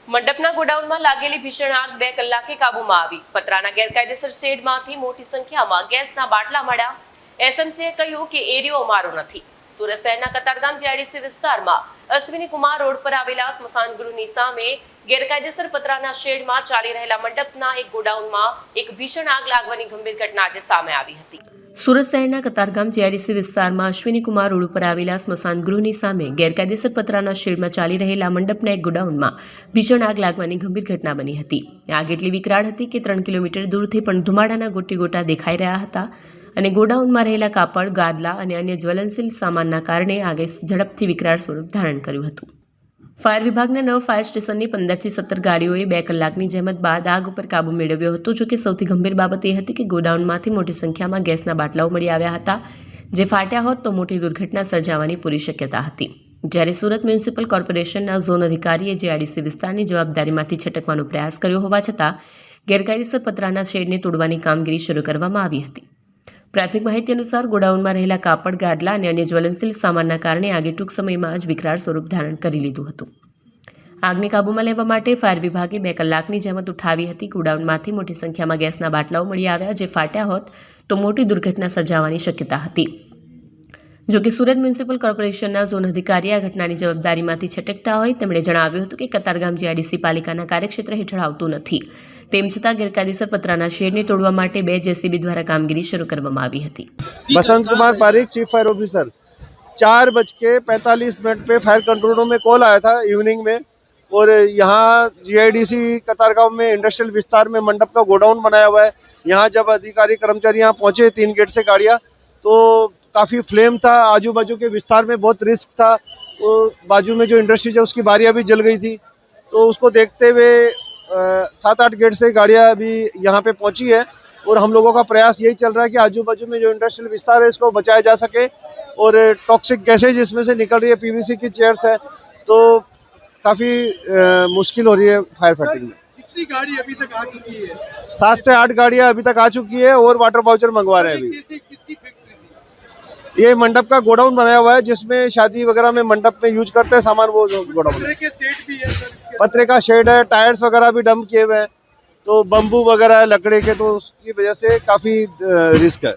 મંડપના ગોડાઉનમાં લાગેલી ભીષણ આગ 2 કલાકે કાબૂમાં આવી। પતરાના ગેરકાયદેસર શેડમાંથી મોટી સંખ્યામાં ગેસના બાટલા મળ્યા। એસએમસીએ કહ્યું કે એરિયો અમારો નથી। સુરત શહેરના કતારગામ જીઆઈડીસી વિસ્તારમાં અશ્વિની કુમાર રોડ પર આવેલા સ્મશાન ગૃહની સામે ગેરકાયદેસર પતરાના શેડમાં ચાલી રહેલા મંડપના એક ગોડાઉનમાં એક ભીષણ આગ લાગવાની ગંભીર ઘટના આજે સામે આવી હતી। સુરત શહેરના કતારગામ જીઆઈડીસી વિસ્તારમાં અશ્વિની કુમાર રોડ ઉપર આવેલા સ્મશાન ગૃહની સામે ગેરકાયદેસર પતરાના શેડમાં ચાલી રહેલા મંડપના એક ગોડાઉનમાં ભીષણ આગ લાગવાની ગંભીર ઘટના બની હતી। આગ એટલી વિકરાળ હતી કે 3 કિલોમીટર દૂરથી પણ ધુમાડાના ગોટા દેખાઈ રહ્યા હતા અને ગોડાઉનમાં રહેલા કાપડ, ગાદલા અને અન્ય જ્વલનશીલ સામાનના કારણે આગે ઝડપથી વિકરાળ સ્વરૂપ ધારણ કર્યું હતું। ફાયર વિભાગના 9 ફાયર સ્ટેશનની 15 થી 17 ગાડીઓએ 2 કલાકની જહેમત બાદ આગ ઉપર કાબૂ મેળવ્યો હતો। જો કે સૌથી ગંભીર બાબત એ હતી કે ગોડાઉનમાંથી મોટી સંખ્યામાં ગેસના બાટલાઓ મળી આવ્યા હતા, જે ફાટ્યા હોત તો મોટી દુર્ઘટના સર્જાવાની પૂરી શક્યતા હતી। જ્યારે સુરત મ્યુનિસિપલ કોર્પોરેશનના ઝોન અધિકારીએ જીઆઈડીસી વિસ્તારની જવાબદારીમાંથી છટકવાનો પ્રયાસ કર્યો હોવા છતાં ગેરકાયદેસર પતરાના શેડને તોડવાની કામગીરી શરૂ કરવામાં આવી હતી। પ્રાથમિક માહિતી અનુસાર ગોડાઉનમાં રહેલા કાપડ, ગાદલા અને અન્ય જ્વલનશીલ સામાનના કારણે આગે ટૂંક સમયમાં જ વિકરાળ સ્વરૂપ ધારણ કરી લીધું હતું। આગને કાબૂમાં લેવા માટે ફાયર વિભાગે 2 કલાકની જહેમત ઉઠાવી હતી। ગોડાઉનમાંથી મોટી સંખ્યામાં ગેસના બાટલાઓ મળી આવ્યા, જે ફાટ્યા હોત તો મોટી દુર્ઘટના સર્જાવાની શક્યતા હતી। જોકે સુરત મ્યુનિસિપલ કોર્પોરેશનના ઝોન અધિકારી આ ઘટનાની જવાબદારીમાંથી છટકતા હોય તેમણે જણાવ્યું હતું કે કતારગામ જીઆઈડીસી પાલિકાના કાર્યક્ષેત્ર હેઠળ આવતું નથી। તેમ છતાં ગેરકાયદેસર પતરાના શેડને તોડવા માટે 2 જેસીબી દ્વારા કામગીરી શરૂ કરવામાં આવી હતી। Basant Kumar Pareek, chief fire officer. 4:45 पे फायर कंट्रोल रूम में कॉल आया था इवनिंग में, और यहाँ जीआईडीसी कतारगांव में इंडस्ट्रियल विस्तार में मंडप का गोडाउन बनाया हुआ है। यहाँ जब अधिकारी कर्मचारी यहाँ पहुँचे 3 गेट से गाड़ियाँ, तो काफ़ी फ्लेम था। आजू बाजू के विस्तार में बहुत रिस्क था। तो बाजू में जो इंडस्ट्रीज है उसकी बारियाँ भी जल गई थी। तो उसको देखते हुए 7-8 गेट से गाड़ियाँ अभी यहाँ पे पहुँची है, और हम लोगों का प्रयास यही चल रहा है कि आजू बाजू में जो इंडस्ट्रियल विस्तार है इसको बचाया जा सके। और टॉक्सिक गैसेज इसमें से निकल रही है, पीवीसी की चेयर्स है, तो काफ़ी मुश्किल हो रही है फायर फाइटिंग में। कितनी गाड़ी अभी तक आ चुकी है? 7 से 8 गाड़ियाँ अभी तक आ चुकी है, और वाटर वाउचर मंगवा रहे हैं अभी। किसकी फैक्ट्री थी? ये मंडप का गोडाउन बनाया हुआ है, जिसमें शादी वगैरह में मंडप में यूज करते हैं सामान, वो गोडाउन है। के सेट भी है सर इसके पतरे का शेड है, टायर्स वगैरह भी डंप किए हुए हैं, तो बम्बू वगैरह है लकड़े के, तो उसकी वजह से काफ़ी रिस्क है।